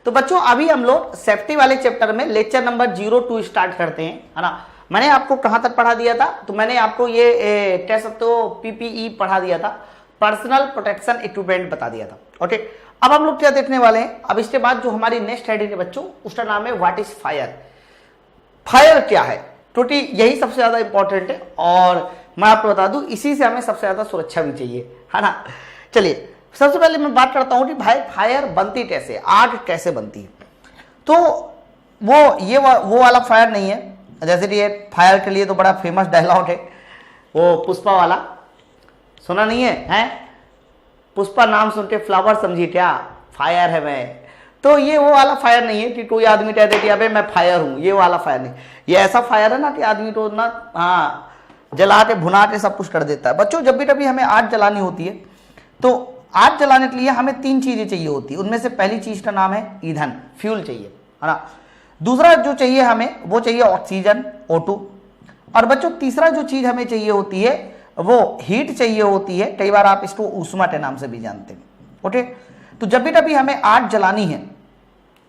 तो बच्चों अभी हम लोग सेफ्टी वाले चैप्टर में लेक्चर नंबर 02 स्टार्ट करते हैं, है ना। मैंने आपको कहां तक पढ़ा दिया था, तो मैंने आपको ये कह सकते हो पीपीई पढ़ा दिया था, पर्सनल प्रोटेक्शन इक्विपमेंट बता दिया था। ओके, अब हम लोग क्या देखने वाले हैं, अब इसके बाद जो हमारी नेक्स्ट हेडिंग है बच्चों, उसका नाम है व्हाट इज फायर। फायर क्या है, क्योंकि यही सबसे ज्यादा इंपॉर्टेंट है और मैं आपको बता दूं इसी से हमें सबसे ज्यादा सुरक्षा भी चाहिए, है ना। चलिए सबसे पहले मैं बात करता हूं कि भाई फायर बनती कैसे, आग कैसे बनती है। तो वो वाला फायर नहीं है, जैसे कि ये फायर के लिए तो बड़ा फेमस डायलॉग है वो पुष्पा वाला, सुना नहीं है, हैं? पुष्पा नाम सुन के फ्लावर समझी क्या, फायर है मैं। तो ये वो वाला फायर नहीं है कि कोई आदमी कह दे कि अबे मैं फायर हूं, ये वाला फायर नहीं। ये ऐसा फायर है ना कि आदमी को ना जला के भुना के सब कुछ कर देता है। बच्चों जब भी कभी हमें आग जलानी होती है तो आग जलाने के लिए हमें 3 चीजें चाहिए होती है। उनमें से पहली चीज का नाम है ईंधन, फ्यूल चाहिए, है ना। दूसरा जो चाहिए हमें वो चाहिए ऑक्सीजन, O2। और बच्चों तीसरा जो चीज हमें चाहिए होती है वो हीट चाहिए होती है, कई बार आप इसको ऊष्मा के नाम से भी जानते हैं। ओके, तो जब भी कभी हमें आग जलानी है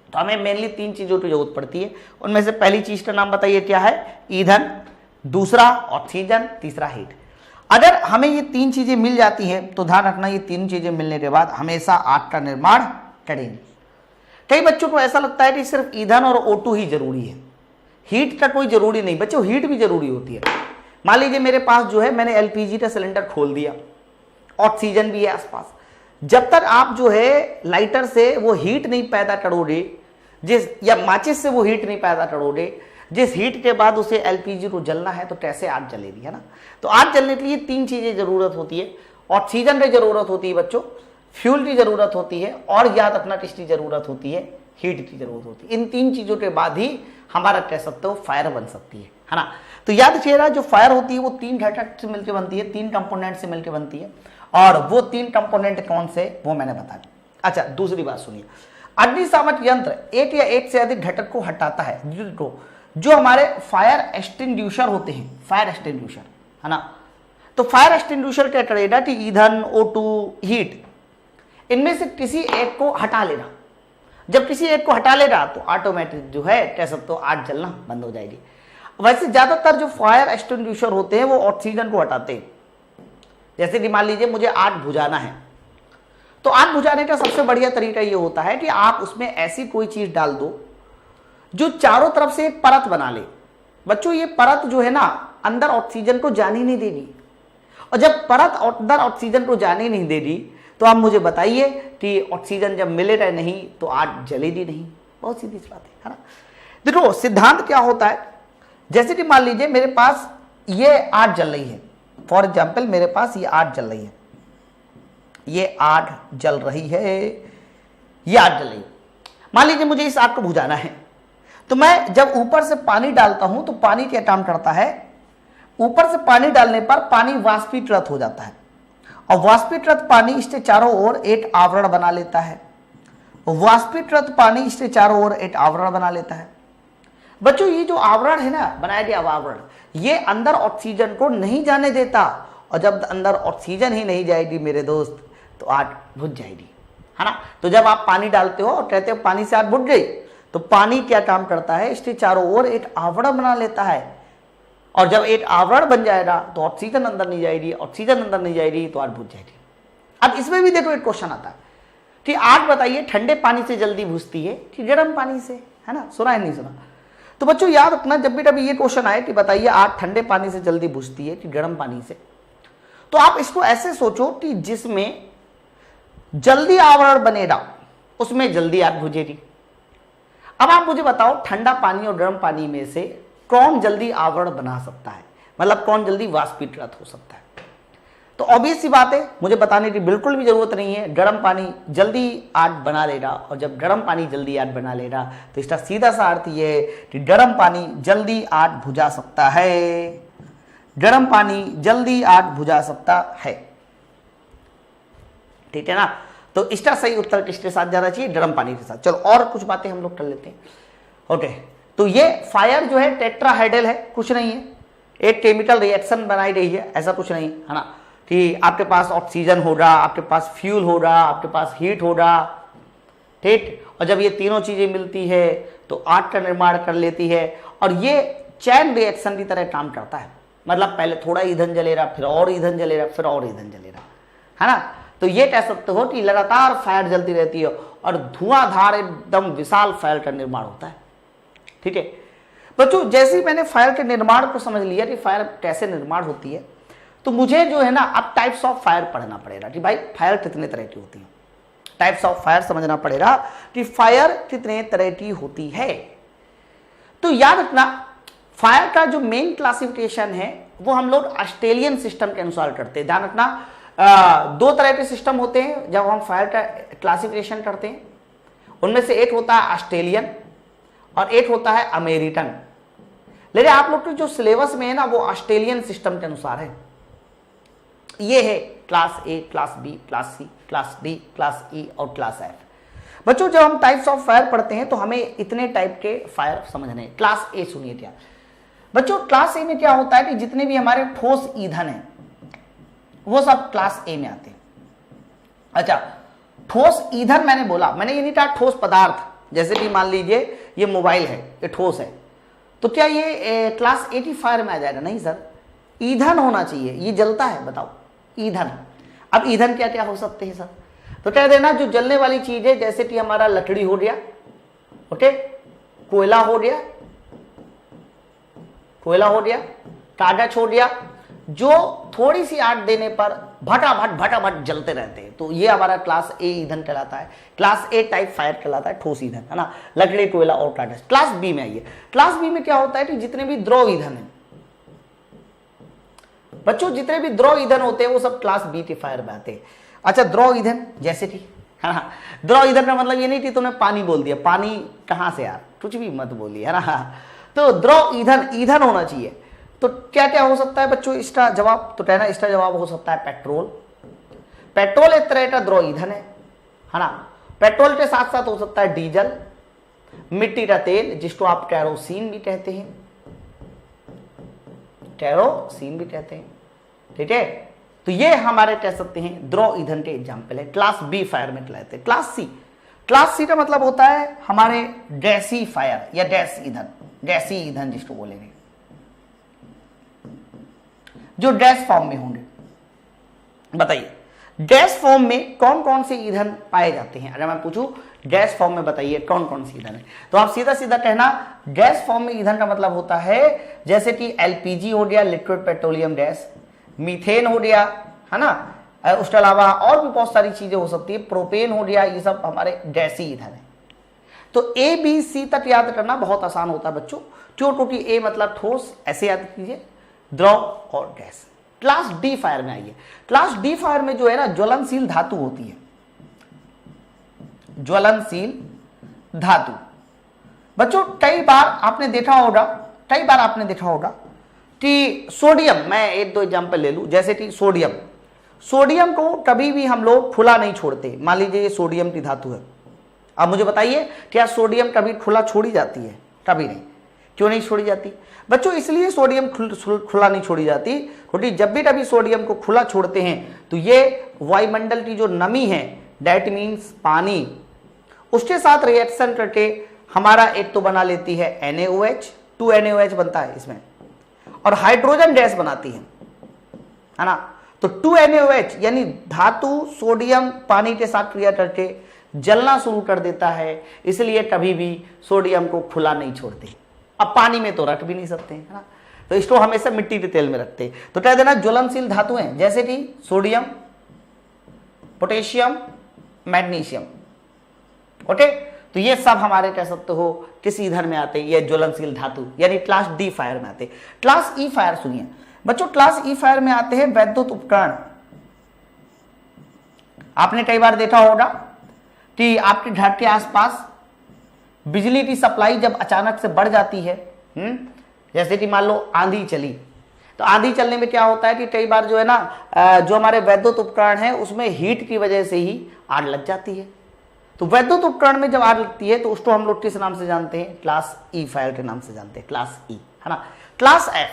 तो हमें मेनली 3 चीजों की जरूरत पड़ती है। उनमें से पहली चीज का नाम बताइए क्या है, ईंधन, दूसरा ऑक्सीजन, तीसरा हीट। अगर हमें ये 3 चीजें मिल जाती हैं तो ध्यान रखना ये 3 चीजें मिलने के बाद हमेशा आग का निर्माण करेंगे। कई बच्चों को ऐसा लगता है कि सिर्फ ईंधन और O2 ही जरूरी है, हीट का कोई जरूरी नहीं। बच्चों हीट भी जरूरी होती है। मान लीजिए मेरे पास जो है मैंने LPG का सिलेंडर खोल दिया, ऑक्सीजन भी है आसपास, जब तक आप जो है लाइटर से वो हीट नहीं पैदा करोगे, या माचिस से वो हीट नहीं पैदा करोगे, जिस हीट के बाद उसे LPG को जलना है तो कैसे आग जलेगी, है ना। तो आग जलने के लिए 3 चीजें जरूरत होती है, ऑक्सीजन की जरूरत होती है बच्चों, फ्यूल की जरूरत होती है और याद रखना किसकी जरूरत होती है, हीट की जरूरत होती है। इन 3 चीजों के बाद ही हमारा कह सकते हो फायर बन सकती है ना। तो याद रखिएगा जो फायर होती है वो 3 घटक से मिलकर बनती है, 3 कंपोनेंट से मिलकर बनती है। और वो 3 कंपोनेंट कौन से वो मैंने बता दिया। अच्छा दूसरी बात सुनिए, अग्निशामक यंत्र एक या एक से अधिक घटक को हटाता है, जो हमारे फायर एक्सटिंग्विशर होते हैं, फायर एक्सटिंग्विशर, है ना। तो फायर एक्सटिंग्विशर क्या करेगा कि ईंधन, O2, हीट, इनमें से किसी एक को हटा लेना। जब किसी एक को हटा लेगा तो ऑटोमेटिक जो है कह सकते हो आग जलना बंद हो जाएगी। वैसे ज्यादातर जो फायर एक्सटिंग्विशर होते हैं वो ऑक्सीजन को हटाते हैं। जैसे कि मान लीजिए मुझे आग बुझाना है, तो आग बुझाने का सबसे बढ़िया तरीका ये होता है कि आप उसमें ऐसी कोई चीज डाल दो जो चारों तरफ से एक परत बना ले। बच्चों ये परत जो है ना अंदर ऑक्सीजन को जाने नहीं देगी, और जब परत अंदर ऑक्सीजन को जाने नहीं देगी तो आप मुझे बताइए कि ऑक्सीजन जब मिलेगा नहीं तो आग जलेगी नहीं। बहुत सीधी सी बात है ना। देखो सिद्धांत क्या होता है, जैसे कि मान लीजिए मेरे पास ये आग जल रही है, फॉर एग्जाम्पल मेरे पास ये आग जल रही है, ये आग जल रही है, ये आग जल रही है। मान लीजिए मुझे इस आग को बुझाना है, तो मैं जब ऊपर से पानी डालता हूं तो पानी क्या काम करता है, ऊपर से पानी डालने पर पानी वाष्पीकृत हो जाता है, और वाष्पीकृत पानी इसके चारों ओर एक आवरण बना लेता है। वाष्पीकृत पानी इसके चारों ओर एक आवरण बना लेता है। बच्चों ये जो आवरण है ना, बनाया गया आवरण, ये अंदर ऑक्सीजन को नहीं जाने देता, और जब अंदर ऑक्सीजन ही नहीं जाएगी मेरे दोस्त तो आग बुझ जाएगी, है ना। तो जब आप पानी डालते हो और कहते हो पानी से आग बुझ गई, तो पानी क्या काम करता है, इसके चारों ओर एक आवरण बना लेता है, और जब एक आवरण बन जाएगा तो ऑक्सीजन अंदर नहीं जाएगी, ऑक्सीजन अंदर नहीं जाएगी तो आग बुझ जाएगी। अब इसमें भी देखो एक क्वेश्चन आता है कि आग बताइए ठंडे पानी से जल्दी बुझती है कि गर्म पानी से, है ना। सुना है नहीं सुना? तो बच्चों याद रखना जब भी कभी ये क्वेश्चन आए कि बताइए आग ठंडे पानी से जल्दी बुझती है कि गर्म पानी से, तो आप इसको ऐसे सोचो कि जिसमें जल्दी आवरण बनेगा उसमें जल्दी आग बुझेगी। अब आप मुझे बताओ ठंडा पानी और गर्म पानी में से कौन जल्दी आवरण बना सकता है, मतलब कौन जल्दी वाष्पीकृत हो सकता है। तो ऑब्वियस सी बात है, मुझे बताने की बिल्कुल भी जरूरत नहीं है, गर्म पानी जल्दी आग बना लेगा, और जब गर्म पानी जल्दी आग बना लेगा तो इसका सीधा सा अर्थ ये है कि गर्म पानी जल्दी आग बुझा सकता है, गर्म पानी जल्दी आग बुझा सकता है, ठीक है ना। तो इसका सही उत्तर किसके साथ जाना चाहिए, गर्म पानी के साथ। चलो और कुछ बातें हम लोग कर लेते हैं। ओके, तो ये फायर जो है टेट्राहाइड्रल है, कुछ नहीं है, एक केमिकल रिएक्शन बनाई रही है, ऐसा कुछ नहीं है ना, कि आपके पास ऑक्सीजन होगा, आपके पास फ्यूल होगा, आपके पास हीट होगा, ठीक। और जब ये तीनों चीजें मिलती है तो आग का निर्माण कर लेती है, और ये चैन रिएक्शन की तरह काम करता है। मतलब पहले थोड़ा ईंधन जलेगा, फिर और ईंधन जलेगा, फिर और ईंधन जलेगा, है ना। तो ये कह सकते हो कि लगातार फायर जलती रहती है और धुआंधार एकदम विशाल फायर का निर्माण होता है। ठीक है बच्चों, जैसे ही मैंने फायर के निर्माण को समझ लिया कि फायर कैसे निर्माण होती है, तो मुझे जो है ना अब टाइप्स ऑफ फायर पढ़ना पड़ेगा कि भाई फायर कितने तरह की होती है। टाइप्स ऑफ फायर समझना पड़ेगा कि फायर कितने तरह की होती है। तो याद रखना, फायर का जो मेन क्लासिफिकेशन है वो हम लोग ऑस्ट्रेलियन सिस्टम के अनुसार करते हैं। ध्यान रखना, दो तरह के सिस्टम होते हैं जब हम फायर का क्लासिफिकेशन करते हैं। उनमें से एक होता है ऑस्ट्रेलियन और एक होता है अमेरिकन। लेकिन आप लोग के जो सिलेबस में है ना वो ऑस्ट्रेलियन सिस्टम के अनुसार है। ये है class A, class B, class C, class D, class E और क्लास एफ। बच्चों जब हम टाइप्स ऑफ फायर पढ़ते हैं तो हमें इतने टाइप के फायर समझने हैं। क्लास ए सुनिए क्या बच्चों, क्लास ए में क्या होता है कि जितने भी हमारे ठोस ईंधन हैं वो सब क्लास ए में आते हैं। अच्छा, ठोस ईंधन मैंने बोला, मैंने ये नहीं कहा ठोस पदार्थ। जैसे कि मान लीजिए ये मोबाइल है, ये ठोस है, तो क्या ये क्लास ए की फायर में आ जाएगा? नहीं सर, ईंधन होना चाहिए। ये जलता है, बताओ ईंधन। अब ईंधन क्या क्या हो सकते हैं सर? तो कह देना जो जलने वाली चीज है, जैसे कि हमारा लकड़ी हो गया, ओके, कोयला हो गया, कोयला हो गया, कागज हो गया, जो थोड़ी सी आग देने पर भटाभट जलते रहते हैं, तो ये हमारा क्लास ए ईंधन कहलाता है। क्लास ए टाइप फायर कहलाता है, ठोस ईंधन, है ना, लकड़ी, कोयला और कागज। क्लास बी में आइए। क्लास बी में क्या होता है कि जितने भी द्रव ईंधन है बच्चों, जितने भी द्रव ईंधन होते हैं वो सब क्लास बी के फायर में आते हैं। अच्छा, द्रव ईंधन जैसे कि, है ना, द्रव ईंधन का मतलब ये नहीं कि तुमने पानी बोल दिया, पानी कहां से यार, कुछ भी मत बोलिए, है ना। तो द्रव ईंधन, ईंधन होना चाहिए। तो क्या क्या हो सकता है बच्चों इसका जवाब? तो कहना इसका जवाब हो सकता है पेट्रोल। पेट्रोल एक तरह का द्रव ईंधन है ना। पेट्रोल के साथ साथ हो सकता है डीजल, मिट्टी का तेल जिसको आप कैरोसिन भी कहते हैं, कैरोसिन भी कहते हैं, ठीक है। तो ये हमारे कह सकते हैं द्रव ईंधन के एग्जाम्पल है। क्लास बी फायर में कहलाते हैं। क्लास सी, क्लास सी का मतलब होता है हमारे गैसी फायर या गैस ईंधन, गैसी ईंधन जिसको बोलेंगे, जो गैस फॉर्म में होंगे। बताइए गैस फॉर्म में कौन कौन से ईंधन पाए जाते हैं? अगर मैं पूछूं गैस फॉर्म में बताइए कौन कौन से ईंधन है, तो आप सीधा सीधा कहना गैस फॉर्म में ईंधन का मतलब होता है जैसे कि एलपीजी हो गया, लिक्विड पेट्रोलियम गैस, मीथेन हो गया, है ना, उसके अलावा और भी बहुत सारी चीजें हो सकती है, प्रोपेन हो गया, ये सब हमारे गैसी ईंधन है। तो ए बी सी तक याद करना बहुत आसान होता है बच्चों, क्योंकि ए मतलब ठोस, ऐसे याद कीजिए, द्रव और गैस। क्लास डी फायर में आइए। क्लास डी फायर में जो है ना ज्वलनशील धातु होती है, ज्वलनशील धातु। बच्चों कई बार आपने देखा होगा कि सोडियम, मैं एक दो एग्जांपल ले लूं, जैसे कि सोडियम को कभी भी हम लोग खुला नहीं छोड़ते। मान लीजिए ये सोडियम की धातु है। अब मुझे बताइए क्या सोडियम कभी खुला छोड़ी जाती है? कभी नहीं। क्यों नहीं छोड़ी जाती बच्चों? इसलिए सोडियम खुला नहीं छोड़ी जाती क्योंकि जब भी कभी सोडियम को खुला छोड़ते हैं तो ये वायुमंडल की जो नमी है, दैट मीन्स पानी, उसके साथ रिएक्शन करके हमारा एक तो बना लेती है NaOH, 2 NaOH बनता है इसमें, और हाइड्रोजन गैस बनाती है ना। तो 2 NaOH यानी धातु सोडियम पानी के साथ क्रिया करके जलना शुरू कर देता है, इसलिए कभी भी सोडियम को खुला नहीं छोड़ते। अब पानी में तो रख भी नहीं सकते, है ना, तो इसको हमेशा मिट्टी के तेल में रखते। तो कह देना ज्वलनशील धातुएं जैसे कि सोडियम, पोटेशियम, मैग्नीशियम, ओके, तो ये सब हमारे कह सकते हो किस ईंधन में आते हैं? ये ज्वलनशील धातु यानी क्लास डी फायर में आते हैं। क्लास ई फायर सुनिए बच्चों, क्लास ई फायर में आते हैं वैद्युत उपकरण। आपने कई बार देखा होगा कि आपके घर के आसपास बिजली की सप्लाई जब अचानक से बढ़ जाती है, जैसे कि मान लो आंधी चली, तो आंधी चलने में क्या होता है कि कई बार जो है ना जो हमारे वैद्युत उपकरण है उसमें हीट की वजह से ही आग लग जाती है। तो वैद्युत उपकरण में जब आग लगती है तो उसको हम लोग किस नाम से जानते हैं? क्लास ई फायर के नाम से जानते हैं, क्लास ई, है ना। क्लास एफ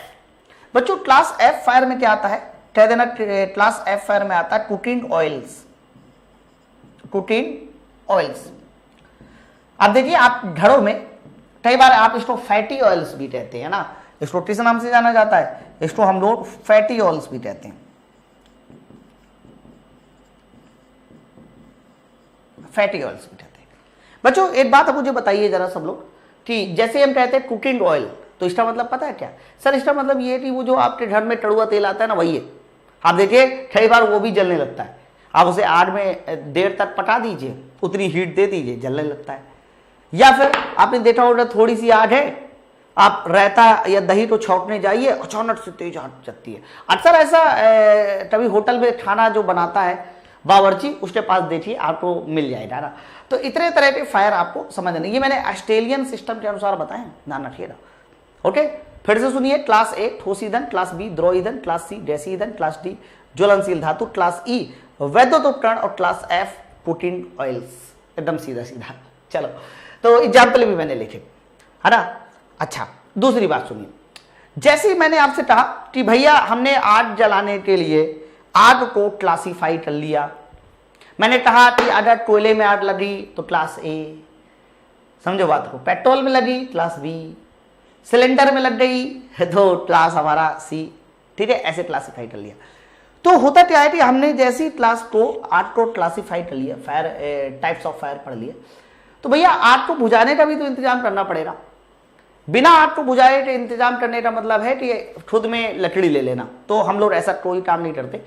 बच्चों, क्लास एफ फायर में क्या आता है? कह देना क्लास एफ फायर में आता है कुकिंग ऑयल्स, कुकिंग ऑयल्स। अब देखिए आप घड़ों में कई बार आप इसको फैटी ऑयल्स भी कहते हैं ना, इसको किस नाम से जाना जाता है, इसको हम लोग फैटी ऑयल्स भी कहते हैं, फैटी ऑयल्स भी कहते हैं। बच्चों एक बात आप मुझे बताइए जरा सब लोग कि जैसे हम कहते हैं कुकिंग ऑयल, तो इसका मतलब पता है क्या सर? इसका मतलब ये है कि वो जो आपके घर में कड़वा तेल आता है ना, वही है। आप देखिए कई बार वो भी जलने लगता है, आप उसे आग में देर तक पका दीजिए, उतनी हीट दे दीजिए, जलने लगता है। या फिर आपने देखा होगा थोड़ी सी आग है, आप रायता या दही को छौंकने जाइए, अचानक से तेज आग जलती है। अक्सर ऐसा कभी होटल में खाना जो बनाता है बावर्ची, उसके पास देखिए आपको मिल जाएगा ना। तो इतने तरह के फायर आपको समझना, ये मैंने ऑस्ट्रेलियन सिस्टम के अनुसार बताए, ध्यान रखिएगा। ओके, फिर से सुनिए। क्लास ए ठोस ईंधन, क्लास बी द्रव ईंधन, क्लास सी गैसीय ईंधन, क्लास डी ज्वलनशील धातु, क्लास ई वैद्युत उपकरण और क्लास एफ कुकिंग ऑयल्स। एकदम सीधा सीधा। चलो तो एग्जाम्पल भी मैंने लिखे है ना। अच्छा दूसरी बात सुनिए, जैसे मैंने आपसे कहा कि भैया हमने आग जलाने के लिए आग को क्लासिफाई कर लिया, मैंने कहा कि अगर कोयले में आग लगी तो क्लास ए, समझो बात को, पेट्रोल में लगी क्लास बी, सिलेंडर में लग गई तो क्लास हमारा सी, ठीक है, ऐसे क्लासिफाई कर लिया। तो होता क्या है कि हमने जैसी क्लास को आग को क्लासिफाई कर लिया, फायर टाइप्स ऑफ फायर पढ़ लिए, तो भैया आग को बुझाने का भी तो इंतजाम करना पड़ेगा। बिना आग को बुझाए के इंतजाम करने का मतलब है कि खुद में लकड़ी ले लेना, तो हम लोग ऐसा कोई काम नहीं करते।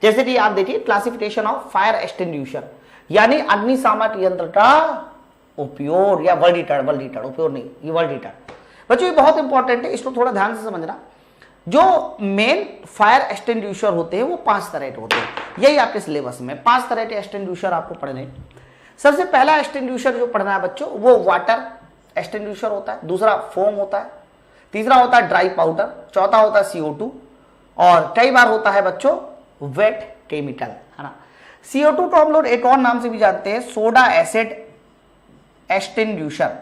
जैसे कि आप देखिए क्लासिफिकेशन ऑफ फायर एक्सटिंग्विशर, यानी अग्निशामक यंत्र का उपयोग, या वर्गीकरण उपयोग नहीं, ये वर्गीकरण। बच्चों ये बहुत इंपॉर्टेंट है, इसको थोड़ा ध्यान से समझना। जो मेन फायर एक्सटिंग्विशर होते हैं वो 5 तरह के होते हैं, यही आपके सिलेबस में 5 तरह के एक्सटिंग्विशर आपको पढ़ने हैं। सबसे पहला एक्सटिंग्विशर जो पढ़ना है बच्चों वो वाटर एक्सटिंग्विशर होता है, दूसरा फोम होता है, तीसरा होता है ड्राई पाउडर, चौथा होता है CO2, और कई बार होता है बच्चों वेट केमिकल, है ना। CO2 को हम लोग एक और नाम से भी जानते हैं, सोडा एसिड एक्सटिंग्विशर,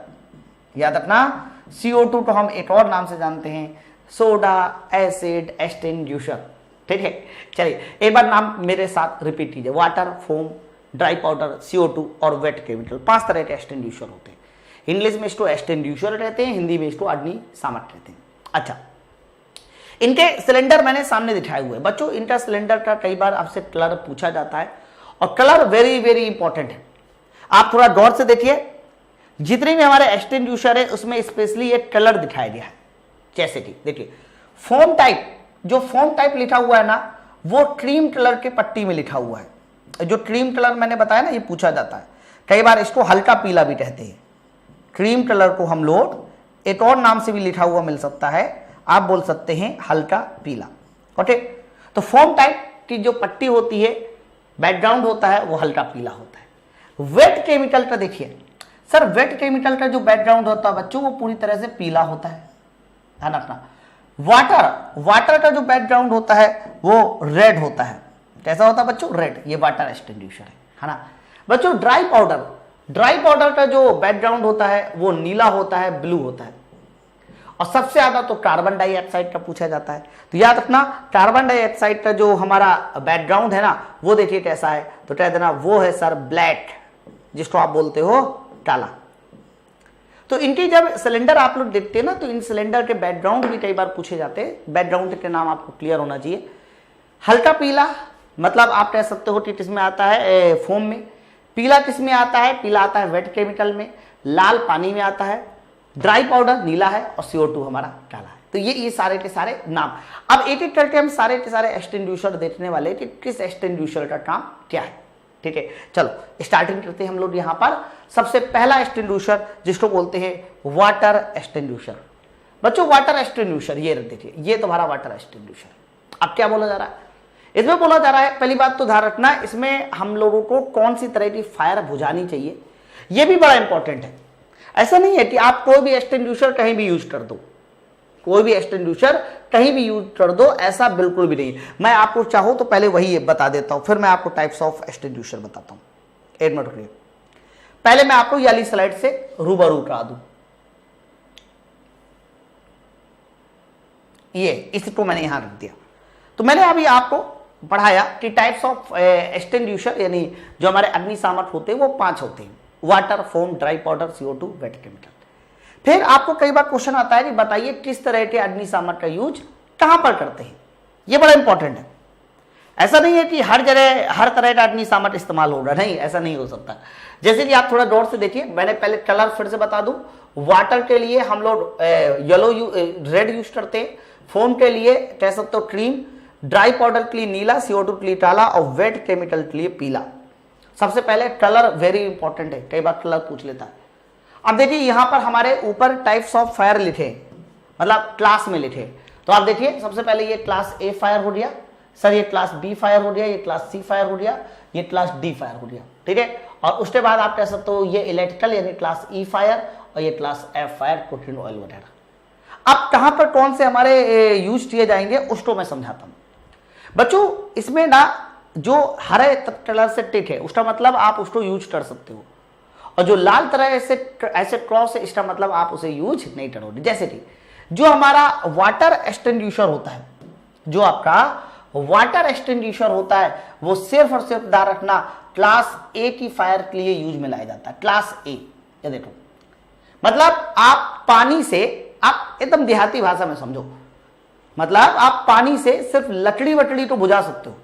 याद रखना। CO2 को हम एक और नाम से जानते हैं, सोडा एसिड एक्सटिंग्विशर, ठीक है। चलिए एक बार नाम मेरे साथ रिपीट कीजिए, water, foam, dry powder, CO2 और वेट केमिकल, 5 तरह के एक्सटिंग्विशर होते हैं। इंग्लिश में इसको एक्सटिंग्विशर कहते हैं, हिंदी में इसको अग्निशामक कहते हैं। अच्छा, इनके सिलेंडर मैंने सामने दिखाए हुए बच्चों। इनका सिलेंडर का कई बार आपसे कलर पूछा जाता है, और कलर वेरी वेरी इंपॉर्टेंट है। आप थोड़ा गौर से देखिए, जितने भी हमारे एक्सटिंग्विशर है उसमें स्पेशली एक कलर दिखाया गया है। जैसे कि देखिए फोम टाइप, जो फोम टाइप लिखा हुआ है ना, वो क्रीम कलर के पट्टी में लिखा हुआ है। जो क्रीम कलर मैंने बताया ना, ये पूछा जाता है, कई बार इसको हल्का पीला भी कहते हैं। क्रीम कलर को हम लोग एक और नाम से भी लिखा हुआ मिल सकता है, आप बोल सकते हैं हल्का पीला। ओके, तो फोम टाइप की जो पट्टी होती है, बैकग्राउंड होता है, वो हल्का पीला होता है। वेट केमिकल का देखिए सर, वेट केमिकल का जो बैकग्राउंड होता है बच्चों, वो पूरी तरह से पीला होता है, ध्यान रखना। वाटर का जो बैकग्राउंड होता है वो रेड होता है। कैसा होता है बच्चों? रेड। ये वाटर एक्सटिंग्विशर है ना बच्चों। ड्राई पाउडर का जो बैकग्राउंड होता है वो नीला होता है, ब्लू होता है। और सबसे ज्यादा तो कार्बन डाइऑक्साइड का पूछा जाता है, तो याद रखना कार्बन डाइऑक्साइड का जो हमारा बैकग्राउंड है ना, वो देखिए कैसा है, तो कह देना वो है सर ब्लैक, जिसको आप बोलते हो काला। तो इनकी जब सिलेंडर आप लोग देखते हैं ना, तो इन सिलेंडर के बैकग्राउंड भी कई बार पूछे जाते हैं। बैकग्राउंड के नाम आपको क्लियर होना चाहिए। हल्का पीला मतलब आप कह सकते हो कि किसमें आता है, फोम में। पीला किसमें आता है? पीला आता है वेट केमिकल में। लाल पानी में आता है। ड्राई पाउडर नीला है, और CO2 हमारा काला है। तो ये सारे के सारे नाम। अब एक एक करके हम सारे के सारे एक्सटिंग्विशर देखने वाले कि किस एक्सटिंग्विशर का काम क्या है, ठीक है। चलो स्टार्टिंग करते हैं हम लोग यहाँ पर। सबसे पहला एक्सटिंग्विशर जिसको बोलते हैं वाटर एक्सटिंग्विशर। बच्चों वाटर एक्सटिंग्विशर ये देखिए, ये तुम्हारा वाटर एक्सटिंग्विशर। अब क्या बोला जा रहा है इसमें? बोला जा रहा है, पहली बात तो ध्यान रखना, इसमें हम लोगों को कौन सी तरह की फायर बुझानी चाहिए, ये भी बड़ा इंपॉर्टेंट है। ऐसा नहीं है कि आप कोई भी एक्सटिंग्विशर कहीं भी यूज कर दो, कोई भी एक्सटिंग्विशर कहीं भी यूज कर दो, ऐसा बिल्कुल भी नहीं। मैं आपको चाहूं तो पहले वही बता देता हूं, फिर मैं आपको टाइप्स ऑफ एक्सटिंग्विशर बताता हूं। एक मिनट रुकिए, पहले मैं आपको ये वाली स्लाइड से रूबरू करा दूं। ये इसको मैंने यहां रख दिया। तो मैंने अभी आपको पढ़ाया कि टाइप्स ऑफ एक्सटिंग्विशर, यानी जो हमारे अग्निशामक होते हैं वो 5 होते हैं। Water, foam, dry powder, CO2, wait chemical. फिर आपको कई बार क्वेश्चन आता है कि बताइए किस तरह के अग्निशामक का यूज कहां पर करते हैं। ये बड़ा इंपॉर्टेंट है। ऐसा नहीं है कि हर जगह हर तरह का अग्निशामक इस्तेमाल होगा, नहीं, ऐसा नहीं हो सकता। जैसे कि आप थोड़ा गौर से देखिए, मैंने पहले कलर फिर से बता दूं। वाटर के लिए हम लोग येलो रेड यूज करते हैं, फोम के लिए कह सकते हो क्रीम, ड्राई पाउडर के लिए नीला, CO2 के लिए काला और वेट केमिकल के लिए पीला। सबसे पहले कलर वेरी इंपॉर्टेंट है, कई बार कलर पूछ लेता है। अब देखिए यहां पर हमारे ऊपर टाइप्स ऑफ फायर लिखे, मतलब क्लास में लिखे। तो आप देखिए सबसे पहले ये क्लास A फायर हो गया, सर ये क्लास B फायर हो गया, ये क्लास C फायर हो गया, ये क्लास D फायर हो गया, ठीक है। और उसके बाद आप कह सकते हो ये इलेक्ट्रिकल यानी क्लास E फायर और ये class F fire, cooking oil वगैरह। अब कहां पर कौन से हमारे यूज किए जाएंगे उसको मैं समझाता हूं बच्चों। इसमें ना जो हरे कलर से टिक है उसका मतलब आप उसको यूज कर सकते हो, और जो लाल तरह से ऐसे क्रॉस है इसका मतलब आप उसे यूज नहीं करोगे। जैसे कि जो हमारा वाटर एक्सटिंग्विशर होता है, जो आपका वाटर एक्सटिंग्विशर होता है वो सिर्फ और सिर्फ ध्यान रखना क्लास A की फायर के लिए यूज में लाया जाता है। क्लास A, ये देखो, मतलब आप पानी से, आप एकदम देहाती भाषा में समझो, मतलब आप पानी से सिर्फ लकड़ी वकड़ी तो बुझा सकते हो,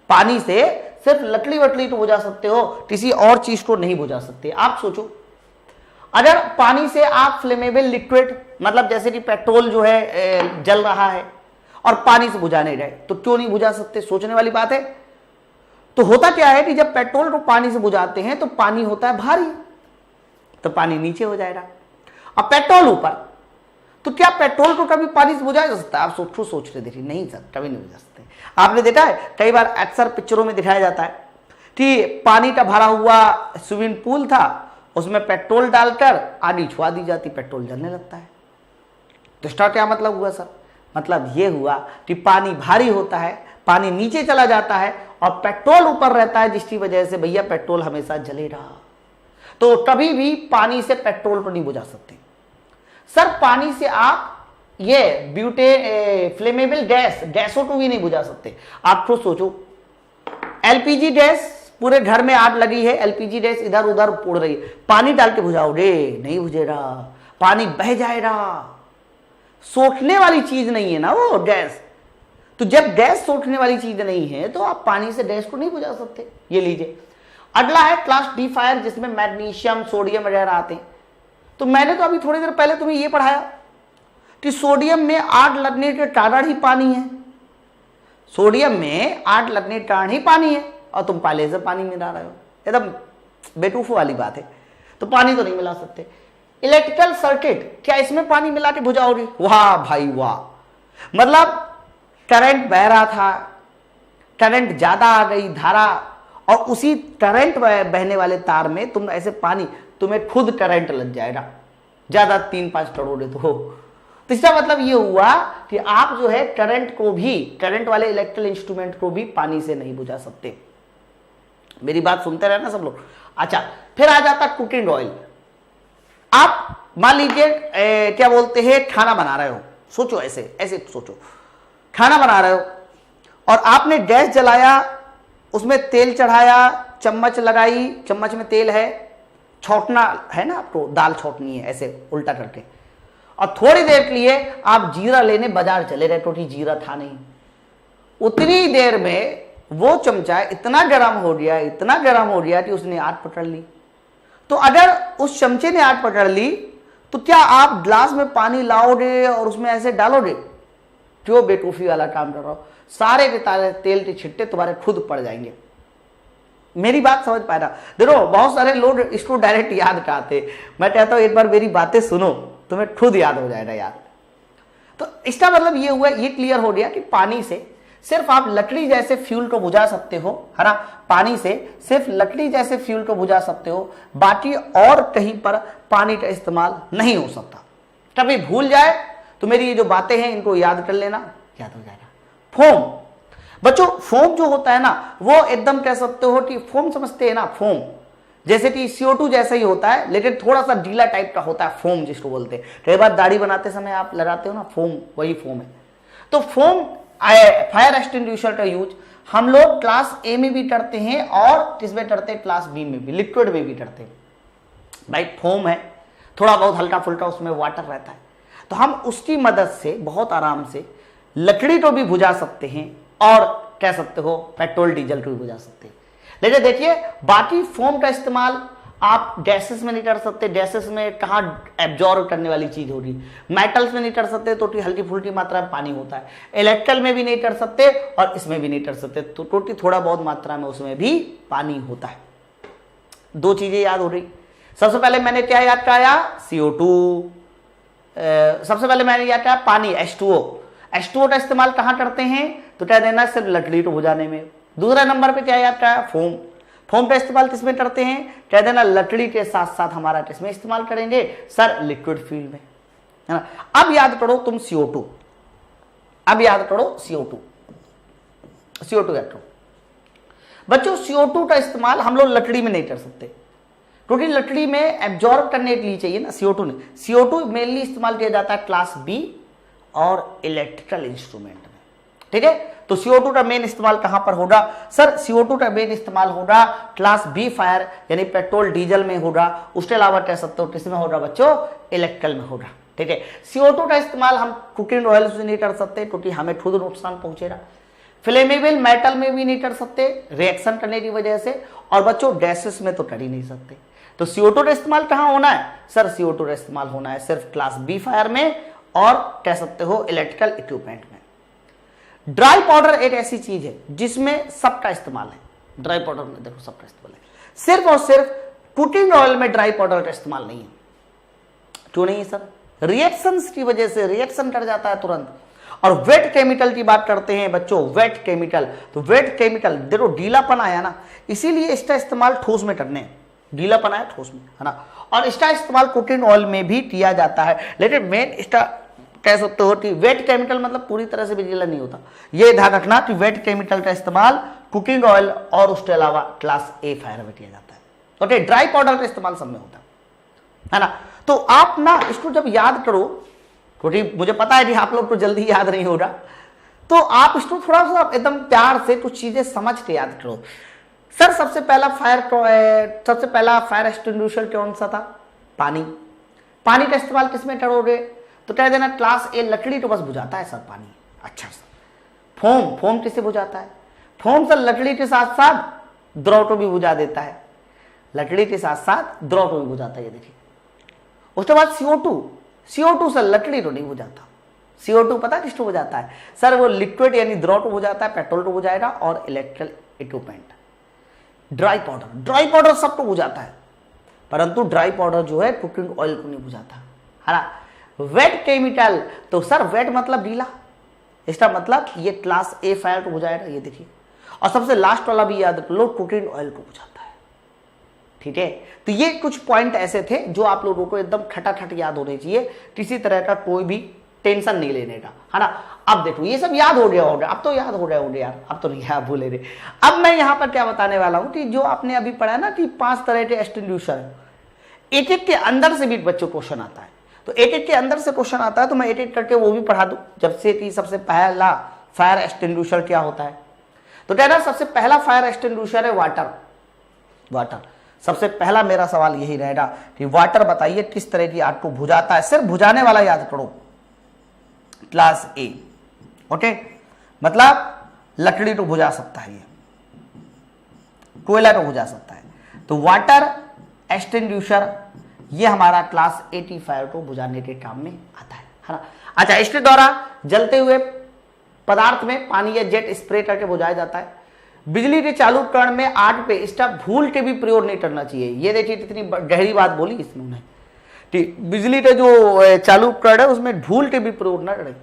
पानी से सिर्फ लकड़ी वकड़ी तो बुझा सकते हो, किसी और चीज को नहीं बुझा सकते। आप सोचो अगर पानी से आप फ्लेमेबल लिक्विड, मतलब जैसे कि पेट्रोल जो है जल रहा है और पानी से बुझा नहीं रहे, तो क्यों नहीं बुझा सकते? सोचने वाली बात है। तो होता क्या है कि जब पेट्रोल को पानी से बुझाते हैं तो पानी होता है भारी, तो पानी नीचे हो जाएगा, अब पेट्रोल ऊपर, तो क्या पेट्रोल को कभी पानी से बुझाया जा सकता है? आप सोच रहे देखिए, नहीं सर, कभी नहीं बुझा सकते। आपने देखा है कई बार अक्सर पिक्चरों में दिखाया जाता है कि पानी का भरा हुआ स्विमिंग पूल था, उसमें पेट्रोल डालकर आग छुआ दी जाती, पेट्रोल जलने लगता है। तो इसका क्या मतलब हुआ सर? मतलब ये हुआ कि पानी भारी होता है, पानी नीचे चला जाता है और पेट्रोल ऊपर रहता है, जिसकी वजह से भैया पेट्रोल हमेशा जलेगा। तो कभी भी पानी से पेट्रोल को नहीं बुझा सकते। सर पानी से आप ये फ्लेमेबल गैसों को भी नहीं बुझा सकते। आप खुद सोचो, LPG गैस, पूरे घर में आग लगी है, LPG गैस इधर उधर उड़ रही है, पानी डाल के बुझाओगे? नहीं बुझेगा, पानी बह जाएगा। सोखने वाली चीज नहीं है ना वो गैस। तो जब गैस सोखने वाली चीज नहीं है तो आप पानी से गैस को नहीं बुझा सकते। ये लीजिए, अगला है क्लास D फायर, जिसमें मैग्नीशियम, सोडियम वगैरह आते हैं। तो मैंने तो अभी थोड़ी देर पहले तुम्हें ये पढ़ाया कि सोडियम में आग लगने के कारण ही पानी है, सोडियम में आग लगने के कारण ही पानी है, और तुम पहले से पानी मिला रहे हो, एकदम बेवकूफ वाली बात है। तो पानी तो नहीं मिला सकते। इलेक्ट्रिकल सर्किट, क्या इसमें पानी मिला के बुझाओगे? वाह भाई वाह, मतलब करंट बह रहा था, करंट ज्यादा आ गई धारा, और उसी करंट बहने वाले तार में तुम ऐसे पानी, तुम्हें खुद करंट लग जाएगा, ज्यादा 3-5 करोड़ तो इसका मतलब ये हुआ कि आप जो है करंट को भी, करंट वाले इलेक्ट्रिकल इंस्ट्रूमेंट को भी पानी से नहीं बुझा सकते। मेरी बात सुनते रहना सब लोग। अच्छा, फिर आ जाता कुकिंग ऑयल। आप मान लीजिए क्या बोलते हैं, खाना बना रहे हो, सोचो ऐसे ऐसे सोचो, खाना बना रहे हो और आपने गैस जलाया, उसमें तेल चढ़ाया, चम्मच लगाई, चम्मच में तेल है, छौंकना है ना आपको, दाल छौंकनी है ऐसे उल्टा करके, और थोड़ी देर के लिए आप जीरा लेने बाजार चले गए, क्योंकि जीरा था नहीं। उतनी देर में वो चमचा इतना गर्म हो गया, इतना गर्म हो गया कि उसने आग पकड़ ली। तो अगर उस चमचे ने आग पकड़ ली तो क्या आप ग्लास में पानी लाओगे और उसमें ऐसे डालोगे? क्यों बेवकूफी वाला काम कर रहा हो? सारे के सारे तेल के छिट्टे तुम्हारे खुद पड़ जाएंगे। मेरी बात समझ पाए ना? देखो बहुत सारे लोग इसको डायरेक्ट याद कराते, मैं कहता हूं एक बार मेरी बातें सुनो, तुम्हें खुद याद हो जाएगा यार। तो इसका मतलब ये हुआ, ये क्लियर हो गया कि पानी से सिर्फ आप लकड़ी जैसे फ्यूल को बुझा सकते हो, है ना, पानी से सिर्फ लकड़ी जैसे फ्यूल को बुझा सकते हो, बाकी और कहीं पर पानी का इस्तेमाल नहीं हो सकता। कभी भूल जाए तो मेरी ये जो बातें हैं इनको याद कर लेना, याद हो जाएगा। फोम, बच्चों फोम जो होता है ना, वो एकदम कह सकते हो कि फोम समझते हैं ना, फोम जैसे कि CO2 जैसा ही होता है, लेकिन थोड़ा सा ढीला टाइप का होता है, फोम जिसको बोलते हैं। कई बार दाढ़ी बनाते समय आप लगाते हो ना फोम, वही फोम है। तो फोम फायर एक्सटिंग्विशर का यूज हम लोग क्लास A में भी करते हैं और किसमें करते हैं, क्लास B में भी, लिक्विड में भी करते हैं। भाई फोम है, थोड़ा बहुत हल्का फुल्का उसमें वाटर रहता है, तो हम उसकी मदद से बहुत आराम से लकड़ी को भी बुझा सकते हैं और कह सकते हो पेट्रोल डीजल को भी बुझा सकते हैं। लेकिन देखिए बाकी फोम का इस्तेमाल आप गैसेस में नहीं कर सकते, गैसेस में कहाँ एब्जॉर्ब करने वाली चीज होगी, मेटल्स में नहीं कर सकते तो हल्की फुल्की मात्रा में पानी होता है, इलेक्ट्रिकल में भी नहीं कर सकते और इसमें भी नहीं कर सकते, तो टोटी थोड़ा बहुत मात्रा में उसमें भी पानी होता है। दो चीजें याद हो रही। सबसे पहले मैंने क्या याद कराया, CO2, सबसे पहले मैंने याद कराया पानी, H2O। H2O का इस्तेमाल कहाँ करते हैं, तो कह देना सिर्फ लकड़ी को बुझाने में। दूसरा नंबर पे क्या याद कराया, फोम। फोम का इस्तेमाल किसमें करते हैं, कह देना लकड़ी के साथ साथ हमारा किसमें इस्तेमाल करेंगे, सर लिक्विड फील्ड में, है ना। अब याद करो तुम CO2, अब याद करो CO2 याद करो बच्चों। CO2 का इस्तेमाल हम लोग लकड़ी में नहीं कर सकते क्योंकि लकड़ी में एब्जॉर्ब करने के लिए चाहिए ना CO2 ने। CO2 मेनली इस्तेमाल किया जाता है क्लास B और इलेक्ट्रिकल इंस्ट्रूमेंट में, ठीक है। तो CO2 का मेन इस्तेमाल कहां पर होगा, सर CO2 का मेन इस्तेमाल होगा क्लास B फायर यानी पेट्रोल डीजल में होगा। उसके अलावा कह सकते हो किसमें होगा बच्चों, इलेक्ट्रिकल में होगा, ठीक है। CO2 का इस्तेमाल हम कुकिंग ऑयल से नहीं कर सकते क्योंकि हमें खुद नुकसान पहुंचेगा। फ्लेमेबल मेटल में भी नहीं कर सकते रिएक्शन करने की वजह से, और बच्चों गैसेस में तो कर ही नहीं सकते। तो CO2 का इस्तेमाल कहां होना है, सर CO2 का इस्तेमाल होना है सिर्फ क्लास B फायर में और कह सकते हो इलेक्ट्रिकल इक्विपमेंट में। ड्राई पाउडर एक ऐसी चीज है जिसमें सबका इस्तेमाल है। ड्राई पाउडर में देखो सबका इस्तेमाल है, सिर्फ और सिर्फ कुकिंग ऑयल में ड्राई पाउडर का इस्तेमाल नहीं है। क्यों नहीं है सर, रिएक्शंस की वजह से रिएक्शन कर जाता है तुरंत। और वेट केमिकल की बात करते हैं बच्चों, वेट केमिकल, तो वेट केमिकल देखो ढीलापन आया ना, इसीलिए इसका इस्तेमाल ठोस में करने हैं, ढीलापन आया ठोस में, है ना। और इसका इस्तेमाल कुकिंग ऑयल में भी किया जाता है, लेकिन मेन इसका कह सकते हो कि वेट केमिकल मतलब पूरी तरह से भी गीला नहीं होता। ये ध्यान रखना कि वेट केमिकल का इस्तेमाल कुकिंग ऑयल और उसके अलावा क्लास A फायर में किया जाता है। ओके, ड्राई पाउडर का इस्तेमाल सब में होता है ना। तो आप ना इसको जब याद करो, क्योंकि मुझे पता है कि आप लोग को जल्दी याद नहीं होगा, तो आप इसको थोड़ा सा एकदम प्यार से कुछ चीजें समझ के याद करो। सर सबसे पहला फायर एक्सटिंग्विशर कौन सा था, पानी। पानी का इस्तेमाल किसमें करोगे, तो कह देना क्लास A लकड़ी तो बस बुझाता है सर पानी। अच्छा सर फोम किससे बुझाता है, फोम सर लकड़ी के साथ साथ द्रव को भी बुझा देता है, लकड़ी के साथ साथ द्रव को भी बुझाता है, ये देखिए। उसके बाद CO2 सर लकड़ी को नहीं बुझाता, CO2 पता किसको बुझाता है, सर वो लिक्विड यानी द्रव को बुझाता है, पेट्रोल को बुझाएगा और इलेक्ट्रिकल इक्विपमेंट। ड्राई पाउडर सबको बुझाता है, परंतु ड्राई पाउडर जो है कुकिंग ऑयल को नहीं बुझाता, है ना। वेट केमिकल, तो सर वेट मतलब गीला, इसका मतलब ये क्लास A फायर को बुझाएगा, ये देखिए। और सबसे लास्ट वाला भी याद रख लो, कुकिंग ऑयल को बुझाता है, ठीक है। तो ये कुछ पॉइंट ऐसे थे जो आप लोगों को एकदम खटाखट याद होने चाहिए, किसी तरह का कोई भी टेंशन नहीं लेने का, है ना। अब देखो ये सब याद हो गया होगा, अब तो याद हो गया होगा यार, अब तो नहीं याद भूले रहे। अब मैं यहाँ पर क्या बताने वाला हूँ कि जो आपने अभी पढ़ा ना कि 5 तरह के एक्सटिंग्विशर है, एक के अंदर से भी बच्चों क्वेश्चन आता है, तो एक के अंदर से क्वेश्चन आता है, तो मैं एक करके वो भी पढ़ा दूं। जब से कि सबसे पहला फायर एक्सटिंग्विशर क्या होता है, तो कहना सबसे पहला फायर एक्सटिंग्विशर है वाटर। सबसे पहला मेरा सवाल यही रहेगा कि वाटर बताइए किस तरह की आग को बुझाता है, सिर्फ बुझाने वाला याद करो, क्लास A। ओके, मतलब लकड़ी को बुझा सकता है, ये कोयला को बुझा सकता है, तो वाटर एक्सटिंग्विशर ये हमारा क्लास 85 को बुझाने के काम में आता है ना। अच्छा, इसके द्वारा जलते हुए पदार्थ में पानी या जेट स्प्रे करके बुझाया जाता है। बिजली के चालू उपकरण में आग पे इसका भूल के भी प्रयोग नहीं करना चाहिए। ये देखिए कितनी गहरी बात बोली इसने, ठीक। बिजली के जो चालू उपकरण है उसमें भूल के भी प्रयोग न करें।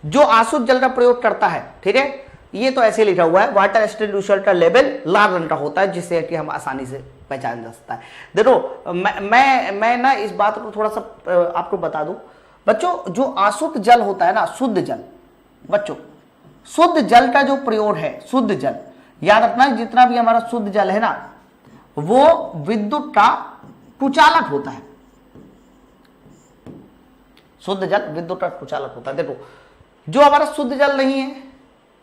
जो आसुत जल का प्रयोग करता है, ठीक है, ये तो ऐसे लिखा हुआ है, वाटर एक्सटिंग्विशर का लेवल लाल रंग का होता है जिससे कि हम आसानी से पहचान जा सकता है। देखो मैं ना इस बात को थोड़ा सा आपको बता दूं बच्चों, जो आसुत जल होता है ना, शुद्ध जल, बच्चों शुद्ध जल का जो प्रयोग है, शुद्ध जल याद रखना, जितना भी हमारा शुद्ध जल है ना वो विद्युत का कुचालक होता है। शुद्ध जल विद्युत का कुचालक होता है। देखो जो हमारा शुद्ध जल नहीं है,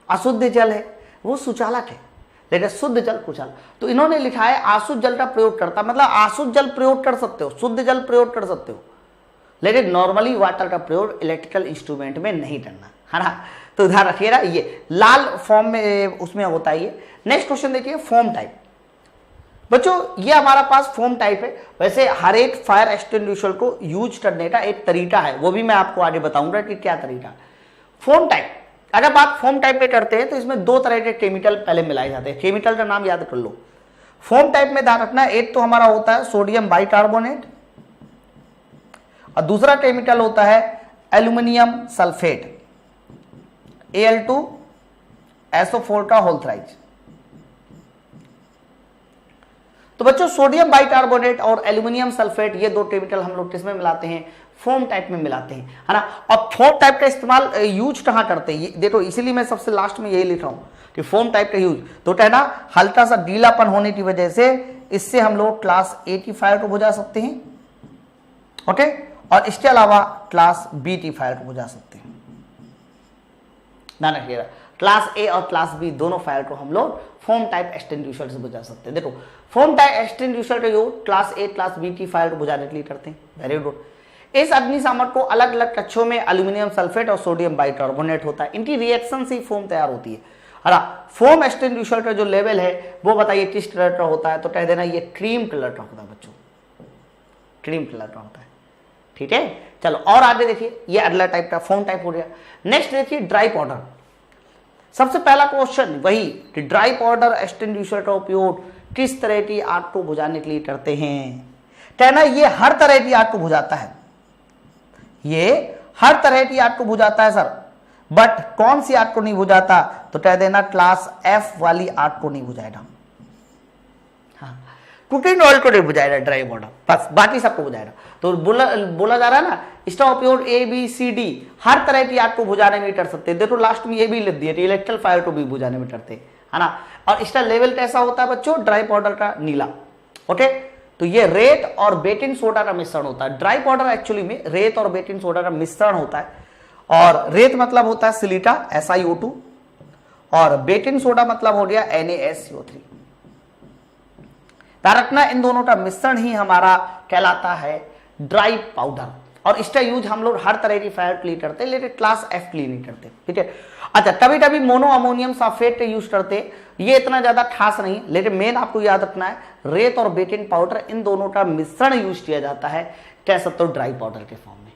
अशुद्ध जल है, वो सुचालक है। लेकिन शुद्ध जल कुशल। तो इन्होंने लिखा है अशुद्ध जल का प्रयोग करता, मतलब अशुद्ध जल प्रयोग कर सकते हो, शुद्ध जल प्रयोग कर सकते हो, लेकिन नॉर्मली वाटर का प्रयोग इलेक्ट्रिकल इंस्ट्रूमेंट में नहीं करना, है ना। तो ध्यान रखिएगा, ये लाल फॉर्म में उसमें होता है ये। नेक्स्ट क्वेश्चन देखिए, फॉर्म टाइप। बच्चों ये हमारा पास फॉर्म टाइप है। वैसे हर एक फायर एक्सटिंग्विशर को यूज करने का एक तरीका है, वो भी मैं आपको आगे बताऊंगा कि क्या तरीका। फॉर्म टाइप, अगर बात फॉर्म टाइप में करते हैं तो इसमें दो तरह के केमिकल पहले मिलाए जाते हैं। केमिकल का नाम याद कर लो। फॉर्म टाइप में ध्यान रखना, एक तो हमारा होता है सोडियम बाइकार्बोनेट और दूसरा केमिकल होता है एल्यूमिनियम सल्फेट, Al2SO4 का होल थ्राइज। तो बच्चों सोडियम बाइकार्बोनेट और एल्यूमिनियम सल्फेट ये दो केमिकल हम लोग किसमें मिलाते हैं, फॉर्म टाइप में मिलाते हैं, है ना। और फॉर्म टाइप का इस्तेमाल यूज कहां करते हैं, देखो इसीलिए मैं सबसे लास्ट में यही लिख रहा हूं कि फॉर्म टाइप का यूज तो है ना, हल्का सा ढीलापन होने की वजह से इससे हम लोग क्लास ए की फायर को बुझा सकते हैं, ओके, और इसके अलावा क्लास बी की फायर को बुझा सकते हैं। ध्यान रखिएगा, क्लास ए और क्लास बी दोनों फायर को हम लोग फॉर्म टाइप एक्सटिंग्विशर से बुझा सकते हैं। देखो फॉर्म टाइप एक्सटिंग्विशर का use class A class B की फायर को बुझाने के लिए करते हैं। Very good. इस अग्निशामक को अलग अलग कक्षों में एल्यूमिनियम सल्फेट और सोडियम बाइकार्बोनेट होता है, इनकी रिएक्शन से फोम तैयार होती है। फोम एक्सटिंग्विशर का जो लेवल है वो बताइए किस कलर का होता है, तो कह देना ये क्रीम कलर का होता है बच्चों, क्रीम कलर का होता है, ठीक है। चलो और आगे देखिए, ये अगला टाइप का फोम टाइप हो गया। नेक्स्ट देखिए ड्राई पाउडर। सबसे पहला क्वेश्चन वही कि ड्राई पाउडर एक्सटिंग्विशर का उपयोग किस तरह की आग को बुझाने के लिए करते हैं। कहना ये हर तरह की आग को बुझाता है, ये हर तरह की आग को बुझाता है सर, बट कौन सी आग को नहीं बुझाता, तो कह देना क्लास एफ वाली आग को नहीं बुझाएगा। हाँ, कुकिंग ऑयल को नहीं बुझाएगा ड्राई पाउडर, बस बाकी सबको बुझाएगा। तो बोला जा रहा है ना, इसका उपयोग ए बी सी डी हर तरह की आग को बुझाने में कर सकते हैं। देखो लास्ट में ये भी लिख दिया, इलेक्ट्रिकल फायर को भी बुझाने में करते हैं, है ना। और इसका लेवल कैसा होता है बच्चों, ड्राई पाउडर का नीला, ओके। तो ये रेत और बेकिंग सोडा का मिश्रण होता है। ड्राई पाउडर एक्चुअली में रेत और बेकिंग सोडा का मिश्रण होता है, और रेत मतलब होता है सिलिका SiO2 और बेकिंग सोडा मतलब हो गया NaSCO3। रखना इन दोनों का मिश्रण ही हमारा कहलाता है ड्राई पाउडर, और इसका यूज हम लोग हर तरह की फायर के लिए करते हैं, लेकिन क्लास एफ के लिए नहीं करते, ठीक है। अच्छा, कभी कभी मोनो अमोनियम सल्फेट का यूज करते हैं, ये इतना ज्यादा खास नहीं, लेकिन मेन आपको याद रखना है रेत और बेकिंग पाउडर इन दोनों का मिश्रण यूज किया जाता है, कह सकते हो ड्राई पाउडर के फॉर्म में।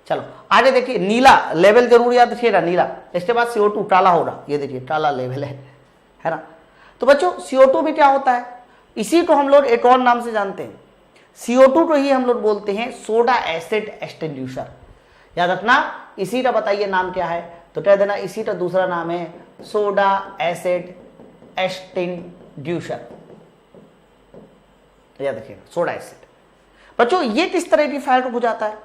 चलो आगे देखिए, नीला लेवल जरूर याद रखिएगा, नीला। इसके बाद CO2 काला होगा, ये देखिए काला लेवल है ना। तो बच्चों CO2 भी क्या होता है, इसी को हम लोग एक और नाम से जानते हैं, CO2 को ही हम लोग बोलते हैं सोडा एसिड एक्सटिंग्विशर। याद रखना, इसी का बताइए नाम क्या है, तो कह देना इसी का दूसरा नाम है सोडा एसिड एक्सटिंग्विशर। याद रखिएगा, सोडा एसिड। बच्चों ये किस तरह की फायर को बुझाता है,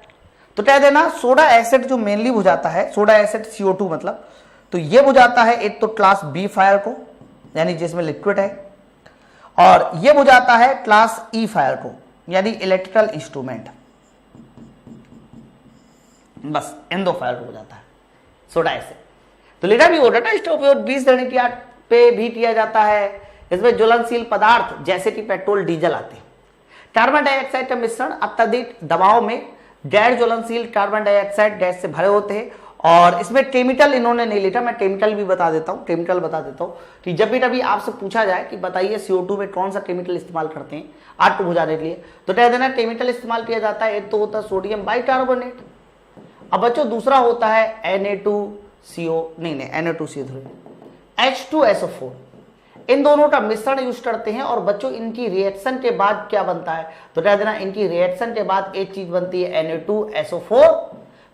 तो कह देना सोडा एसिड जो मेनली बुझाता है, सोडा एसिड CO2 मतलब, तो ये बुझाता है एक तो क्लास बी फायर को, यानी जिसमें लिक्विड है, और ये बुझाता है क्लास ई फायर को, यानी इलेक्ट्रिकल इंस्ट्रूमेंट। बस इन दो फायर को बुझाता है सोडा एसिड। तो लिखा भी होगा ना, इसका उपयोग 20 देने की आग पे भी किया जाता है। इसमें ज्वलनशील पदार्थ जैसे कि पेट्रोल डीजल आते हैं। कार्बन डाइऑक्साइड का मिश्रण अत्यधिक दबाव में गैर ज्वलनशील कार्बन डाइऑक्साइड गैस से भरे होते हैं, और इसमें केमिकल इन्होंने नहीं लिखा, मैं केमिकल भी बता देता हूं। केमिकल बता देता हूं कि जब भी कभी आपसे पूछा जाए कि बताइए CO2 में कौन सा केमिकल इस्तेमाल करते हैं आग को बुझाने के लिए, तो कह देना केमिकल इस्तेमाल किया जाता है, एक तो होता है सोडियम बाइकार्बोनेट, अब बच्चों दूसरा होता है Na2CO3 H2SO4। इन दोनों का मिश्रण यूज करते हैं, और बच्चों इनकी रिएक्शन के बाद क्या बनता है, तो कह देना इनकी रिएक्शन के बाद एक चीज बनती है Na2SO4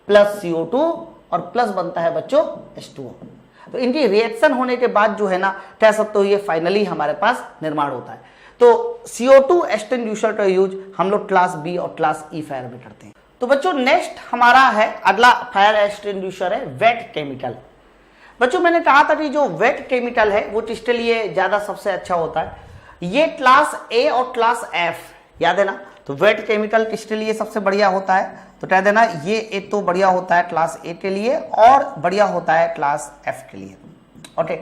प्लस CO2 और प्लस बनता है बच्चों H2O। तो इनकी रिएक्शन होने के बाद जो है ना, कह सकते हो ये फाइनली हमारे पास निर्माण होता है। तो CO2 एक्सटिंग्विशर का यूज हम लोग क्लास बी और क्लास ई फायर में करते हैं। तो बच्चों नेक्स्ट हमारा है अगला फायर एक्सटिंग्विशर है वेट केमिकल। बच्चों मैंने कहा था कि जो वेट केमिकल है वो किसके लिए ज्यादा सबसे अच्छा होता है, ये क्लास ए और क्लास एफ, याद है ना। तो वेट केमिकल किसके लिए सबसे बढ़िया होता है, तो कह देना ये एक तो बढ़िया होता है क्लास ए के लिए, और बढ़िया होता है क्लास एफ के लिए, ओके।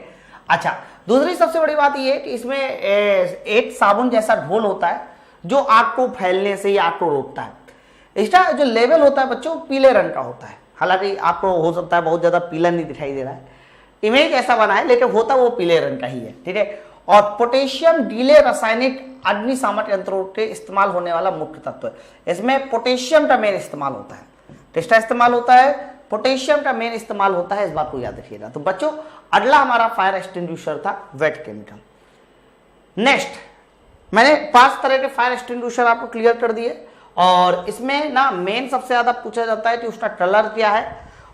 अच्छा, दूसरी सबसे बड़ी बात ये है कि इसमें एक साबुन जैसा घोल होता है जो आग को फैलने से ही आग को रोकता है। इसका जो लेवल होता है बच्चों पीले रंग का होता है, हालांकि आपको हो सकता है बहुत ज्यादा पीला नहीं दिखाई दे रहा है, इमेज ऐसा बना है लेकिन होता वो पीले रंग का ही है, ठीक है। और पोटेशियम डीले रासायनिक अग्निशामक यंत्रों के इस्तेमाल होने वाला मुख्य तत्व है। इसमें पोटेशियम का मेन इस्तेमाल होता है, किसका इस्तेमाल होता है, पोटेशियम का मेन इस्तेमाल होता है, इस बात को याद रखिएगा। तो बच्चों अगला हमारा फायर एक्सटिंग्विशर था वेट केमिकल। नेक्स्ट मैंने 5 तरह के फायर एक्सटिंग्विशर आपको क्लियर कर दिए, और इसमें ना मेन सबसे ज्यादा पूछा जाता है कि उसका कलर क्या है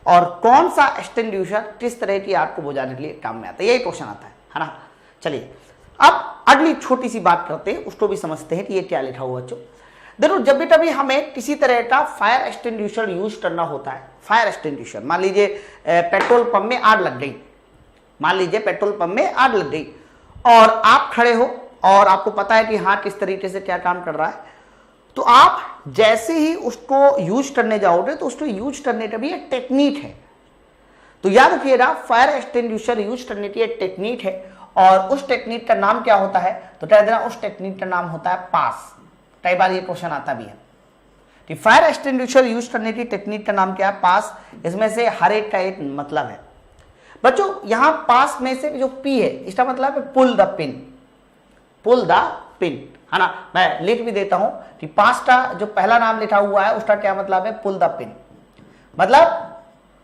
और कौन सा एक्सटिंग्विशर किस तरह की आग को बुझाने के लिए काम में आता है, यही क्वेश्चन आता है ना। चलिए अब अगली छोटी सी बात करते हैं, उसको भी समझते हैं कि ये क्या लिखा हुआ बच्चों। देखो जब भी कभी हमें किसी तरह का फायर एक्सटिंग्विशर यूज करना होता है, फायर एक्सटिंग्विशर मान लीजिए पेट्रोल पंप में आग लग गई, मान लीजिए पेट्रोल पंप में आग लग गई और आप खड़े हो और आपको पता है कि हाँ किस तरीके से क्या काम कर रहा है, तो आप जैसे ही उसको यूज करने जाओगे तो उसको यूज करने का भी एक टेक्निक है। तो याद रखिएगा फायर एक्सटिंग्विशर यूज करने की एक टेक्निक है, और उस टेक्निक का नाम क्या होता है, तो कह देना उस टेक्निक का नाम होता है पास। कई बार ये क्वेश्चन आता भी है कि फायर एक्सटिंग्विशर यूज करने की टेक्निक का नाम क्या है, पास। इसमें से हर एक का एक मतलब है बच्चों। यहां पास में से जो पी है इसका मतलब है pull the pin, pull the pin, है ना। मैं लिख भी देता हूं कि पास का जो पहला नाम लिखा हुआ है उसका क्या मतलब है, पुल द पिन। मतलब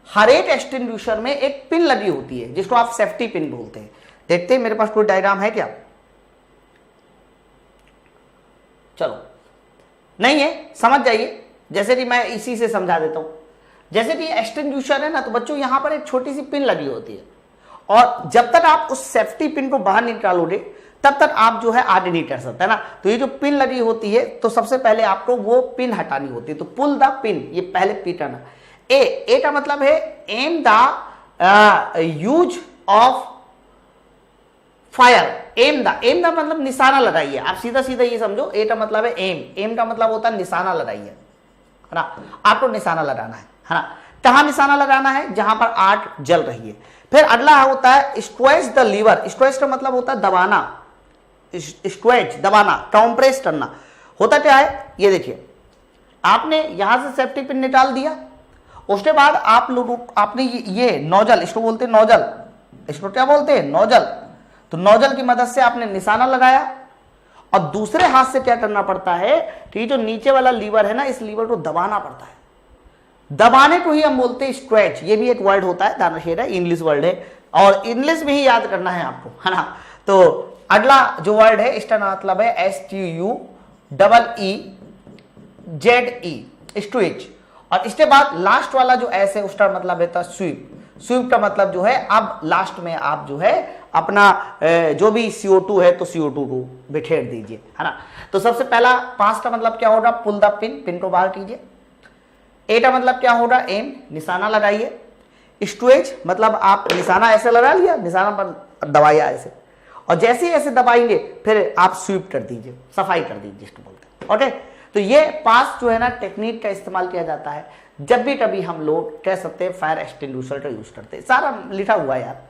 हर एक एक्सटिंग्विशर में एक पिन लगी होती है जिसको आप सेफ्टी पिन बोलते हैं। देखते हैं मेरे पास कोई डायग्राम है क्या, चलो नहीं है, समझ जाइए। जैसे कि मैं इसी से समझा देता हूं, जैसे कि एक्सटिंग्विशर है ना, तो बच्चों यहां पर एक छोटी सी पिन लगी होती है, और जब तक आप उस सेफ्टी पिन को बाहर निकालोगे तब तक आप जो है आगे नहीं कर सकते, है ना। तो ये जो पिन लगी होती है तो सबसे पहले आपको वो पिन हटानी होती है, तो पुल द पिन, ये पहले पी करना। ए का मतलब है am the use of fire, am the मतलब निशाना लगाइए, आप सीधा सीधा ये समझो। ए का मतलब है एम का मतलब होता है निशाना लगाइए, है ना। आपको निशाना लगाना है ना। कहां निशाना लगाना है, जहां पर आग जल रही है। फिर अगला होता है स्क्वेज द लीवर, स्क्वेज का मतलब होता है दबाना, स्क्वेज दबाना, कंप्रेस करना। होता क्या है, ये देखिए आपने यहां से सेफ्टी पिन निकाल दिया, उसके बाद आप लोग आपने ये नोजल, इसको बोलते हैं नोजल, इसको क्या बोलते हैं, नोजल। तो नोजल की मदद से आपने निशाना लगाया, और दूसरे हाथ से क्या करना पड़ता है कि जो नीचे वाला लीवर है ना, इस लीवर को दबाना पड़ता है। दबाने को ही हम बोलते हैं स्क्वेच। ये भी एक वर्ड होता है, ध्यान रखिएगा, इंग्लिश वर्ड है और इंग्लिश में ही याद करना है आपको, है ना। तो अगला जो वर्ड है इसका मतलब है STUEEZE, स्ट्विच। और इसके बाद लास्ट वाला जो एस है उसका मतलब है स्वीप। स्वीप का मतलब जो है अब लास्ट में आप जो है अपना जो भी CO2 है तो CO2 को बिखेर दीजिए, है ना। तो सबसे पहला पास का मतलब क्या होगा, पुल द पिन, पिन को बाहर कीजिए। ए का मतलब क्या होगा, एम, निशाना लगाइए। स्ट्वेज मतलब आप निशाना ऐसे लगा लिया, निशाना पर दबाइया ऐसे, और जैसे ही ऐसे दबाएंगे फिर आप स्वीप कर दीजिए, सफाई कर दीजिए जिसको बोलते हैं। ओके, तो ये पास जो है ना टेक्निक का इस्तेमाल किया जाता है जब भी कभी हम लोग कह सकते हैं फायर एक्सटिंग्विशर का यूज करते हैं। सारा लिखा हुआ है यार,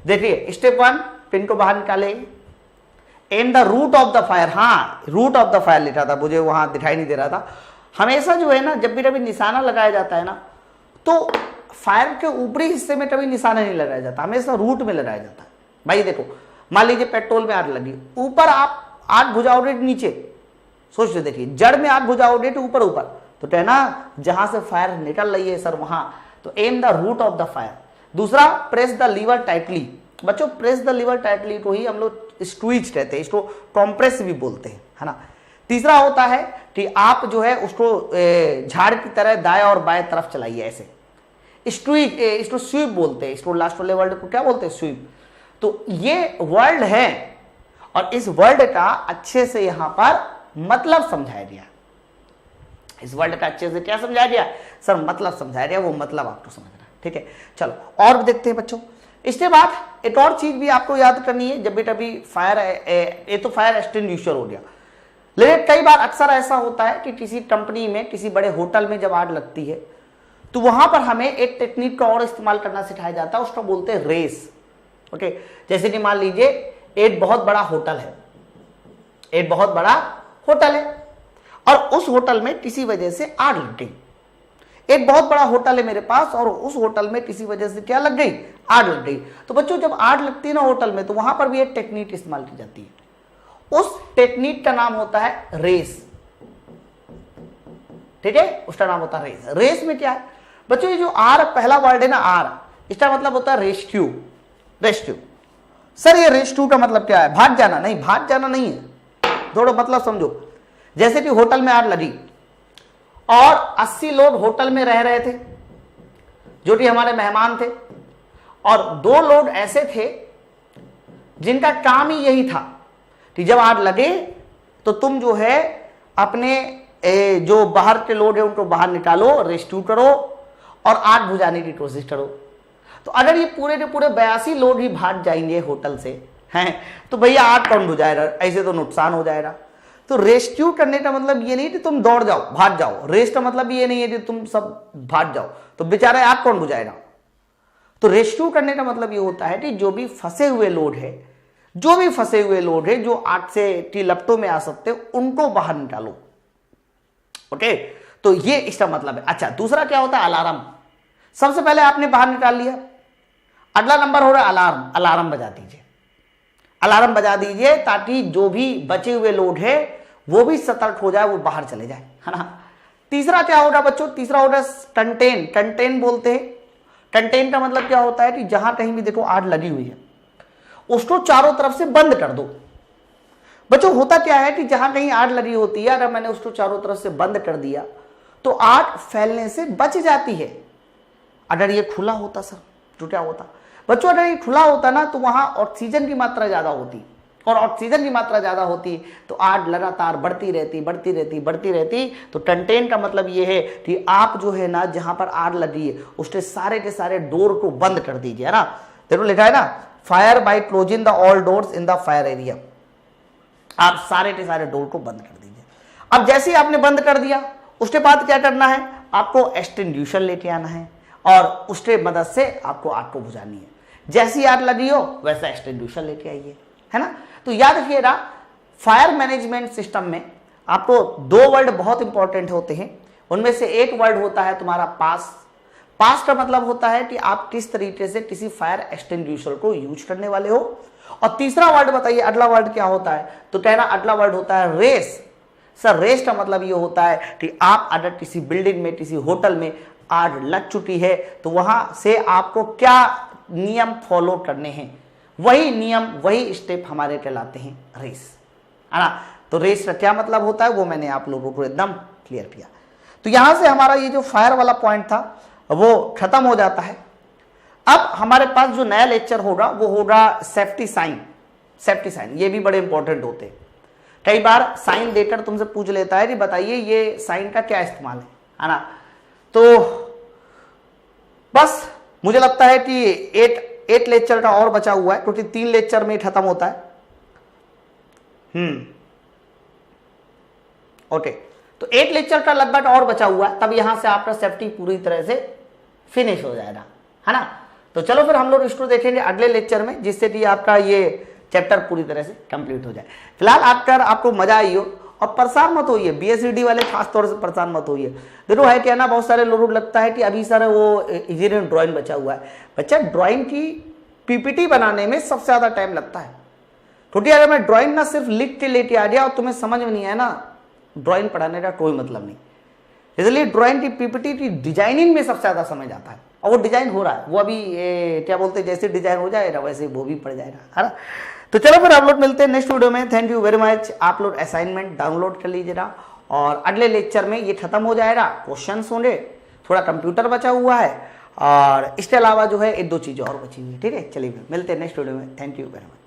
देखिए स्टेप 1 पिन को बाहर निकाले, in the root of the fire, हाँ रूट ऑफ द फायर लिखा था, मुझे वहां दिखाई नहीं दे रहा था। हमेशा जो है ना जब भी कभी निशाना लगाया जाता है ना, तो फायर के ऊपरी हिस्से में कभी निशाना नहीं लगाया जाता, हमेशा रूट में लगाया जाता है। भाई देखो मान लीजिए पेट्रोल में आग लगी, ऊपर आप आग बुझाओगे नीचे, सोच लो, देखिए जड़ में आग बुझाओगे तो ऊपर ऊपर, तो कहना जहां से फायर निकल रही है सर वहां, तो aim the root of the fire. दूसरा प्रेस द लीवर टाइटली, बच्चों प्रेस द लीवर टाइटली को ही हम लोग स्क्वीज कहते हैं, इसको कॉम्प्रेस भी बोलते हैं, है ना। तीसरा होता है कि आप जो है उसको झाड़ की तरह दाएं और बाएं तरफ चलाइए ऐसे, स्क्वीज, इसको स्वीप बोलते हैं, इसको लास्ट वाले वर्ड को क्या बोलते हैं, स्वीप। तो ये वर्ड है और इस वर्ड का अच्छे से यहां पर मतलब समझाया गया, इस वर्ड का अच्छे से क्या समझाया गया सर, मतलब समझाया गया, वो मतलब आपको समझना है, ठीक है। चलो और भी देखते हैं बच्चों। इसके बाद एक और चीज भी आपको याद करनी है, जब भी कभी फायर, ये तो फायर एक्सटिंग्विशर हो गया, लेकिन कई बार अक्सर ऐसा होता है कि किसी कंपनी में, किसी बड़े होटल में जब आग लगती है तो वहां पर हमें एक टेक्निक का और इस्तेमाल करना सिखाया जाता है, उसको बोलते हैं रेस। ओके, जैसे कि मान लीजिए एक बहुत बड़ा होटल है, एक बहुत बड़ा होटल है और उस होटल में किसी वजह से आग लग गई। एक बहुत बड़ा होटल है मेरे पास और उस होटल में किसी वजह से क्या लग गई, आग लग गई। तो बच्चों जब आग लगती है ना होटल में, तो वहां पर भी एक टेक्निक इस्तेमाल की जाती है। उस टेक्निक का नाम होता है रेस। ठीक है, उसका नाम होता है रेस। रेस में क्या है बच्चों, ये जो आर पहला वर्ड है ना आर, इसका मतलब होता है रेस्क्यू। रेस्क्यू सर, ये रेस्क्यू का मतलब क्या है, भाग जाना? नहीं, भाग जाना नहीं है, थोड़ा मतलब समझो। जैसे कि होटल में आग लगी और 80 लोग होटल में रह रहे थे जो कि हमारे मेहमान थे, और 2 लोग ऐसे थे जिनका काम ही यही था कि जब आग लगे तो तुम जो है अपने जो बाहर के लोग हैं उनको बाहर निकालो, रेस्क्यू करो और आग बुझाने की कोशिश करो। तो अगर ये पूरे के पूरे 82 लोग ही भाग जाएंगे होटल से हैं, तो भैया आग कौन बुझाएगा, ऐसे तो नुकसान हो जाएगा। तो रेस्क्यू करने का मतलब ये नहीं कि तुम दौड़ जाओ, भाग जाओ। रेस का मतलब ये नहीं है कि तुम सब भाग जाओ, तो बेचारे आग कौन बुझाएगा। तो रेस्क्यू करने का मतलब ये होता है कि जो भी फंसे हुए लोग है, जो भी फंसे हुए लोग है जो आग से की लपटों में आ सकते, उनको बाहर निकालो। ओके, तो ये इसका मतलब है। अच्छा, दूसरा क्या होता है, अलार्म। सबसे पहले आपने बाहर निकाल लिया, अगला नंबर हो रहा है अलार्म। अलार्म बजा दीजिए, अलार्म बजा दीजिए ताकि जो भी बचे हुए लोग हैं वो भी सतर्क हो जाए, वो बाहर चले जाए, है ना। तीसरा क्या होगा बच्चों, तीसरा होगा कंटेन। कंटेन बोलते हैं। कंटेन का मतलब क्या होता है कि जहां कहीं भी देखो आग लगी हुई है उसको चारों तरफ से बंद कर दो। बच्चों होता क्या है कि जहां कहीं आग लगी होती है, अगर मैंने उसको चारों तरफ से बंद कर दिया तो आग फैलने से बच जाती है। अगर ये खुला होता सर तो क्या होता बच्चों, अगर ये खुला होता ना तो वहां ऑक्सीजन की मात्रा ज्यादा होती, और ऑक्सीजन की मात्रा ज्यादा होती तो आग लगातार बढ़ती रहती बढ़ती रहती बढ़ती रहती। तो कंटेन का मतलब ये है कि आप जो है ना जहां पर आग लगी है उसके सारे के सारे डोर को बंद कर दीजिए, है ना। देखो लिखा है ना, fire by closing the all doors in the fire area. आप सारे के सारे डोर को बंद कर दीजिए। अब जैसे ही आपने बंद कर दिया, उसके बाद क्या करना है, आपको एक्सटिंग्विशर लेके आना है और उसके मदद से आपको आग को बुझानी है। जैसी आग लगी हो वैसा एक्सटिंग्विशर लेके आइए, है ना। तो याद रखिएगा, फायर मैनेजमेंट सिस्टम में आपको 2 वर्ड बहुत इंपॉर्टेंट होते हैं। उनमें से एक वर्ड होता है तुम्हारा पास। पास का मतलब होता है कि आप किस तरीके से किसी फायर एक्सटिंग्विशर को यूज करने वाले हो। और तीसरा वर्ड बताइए, अगला वर्ड क्या होता है, तो कहना अगला वर्ड होता है रेस। सर रेस का मतलब ये होता है कि आप अगर किसी बिल्डिंग में, किसी होटल में आग लग चुकी है तो वहां से आपको क्या नियम फॉलो करने हैं, वही नियम, वही स्टेप हमारे कहलाते हैं रेस, है ना। तो रेस का क्या मतलब होता है वो मैंने आप लोगों को एकदम क्लियर किया। तो यहां से हमारा ये जो फायर वाला पॉइंट था वो खत्म हो जाता है। अब हमारे पास जो नया लेक्चर होगा वो होगा सेफ्टी साइन। सेफ्टी साइन ये भी बड़े इंपॉर्टेंट होते हैं। कई बार साइन देकर तुमसे पूछ लेता है कि बताइए ये साइन का क्या इस्तेमाल है ना। तो बस मुझे लगता है कि एट लेक्चर का और बचा हुआ है, क्योंकि 3 लेक्चर में खत्म होता है। ओके, तो 8 लेक्चर का लगभग और बचा हुआ है, तब यहां से आपका सेफ्टी पूरी तरह से फिनिश हो जाएगा, है ना। तो चलो फिर हम लोग इसको देखेंगे अगले लेक्चर में, जिससे कि आपका ये चैप्टर पूरी तरह से कंप्लीट हो जाए। फिलहाल आपको मजा आई हो और परेशान मत होइए, BSCD वाले खास तौर से परेशान मत होइए। देखो है क्या ना, बहुत सारे लोगों को लगता है कि अभी सर वो इंजीनियरिंग ड्राइंग बचा हुआ है। बच्चा ड्राइंग की PPT बनाने में सबसे ज्यादा टाइम लगता है, क्योंकि अगर मैं ड्राइंग ना सिर्फ लिख के लेके आ गया और तुम्हें समझ में नहीं आया ना, ड्राइंग पढ़ाने का कोई मतलब नहीं। इसलिए ड्राइंग की PPT की डिजाइनिंग में सबसे ज्यादा समय जाता है, और वो डिजाइन हो रहा है, वो अभी क्या बोलते हैं, जैसे डिजाइन हो जाएगा वैसे वो भी पड़ जाएगा, है ना। तो चलो फिर आप लोग मिलते हैं नेक्स्ट वीडियो में। Thank you very much. आप लोग असाइनमेंट डाउनलोड कर लीजिएगा और अगले लेक्चर में ये खत्म हो जाएगा, क्वेश्चंस होंगे, थोड़ा कंप्यूटर बचा हुआ है और इसके अलावा जो है 1-2 चीजें और बची हुई है। ठीक है, चलिए मिलते हैं नेक्स्ट वीडियो में। Thank you very much.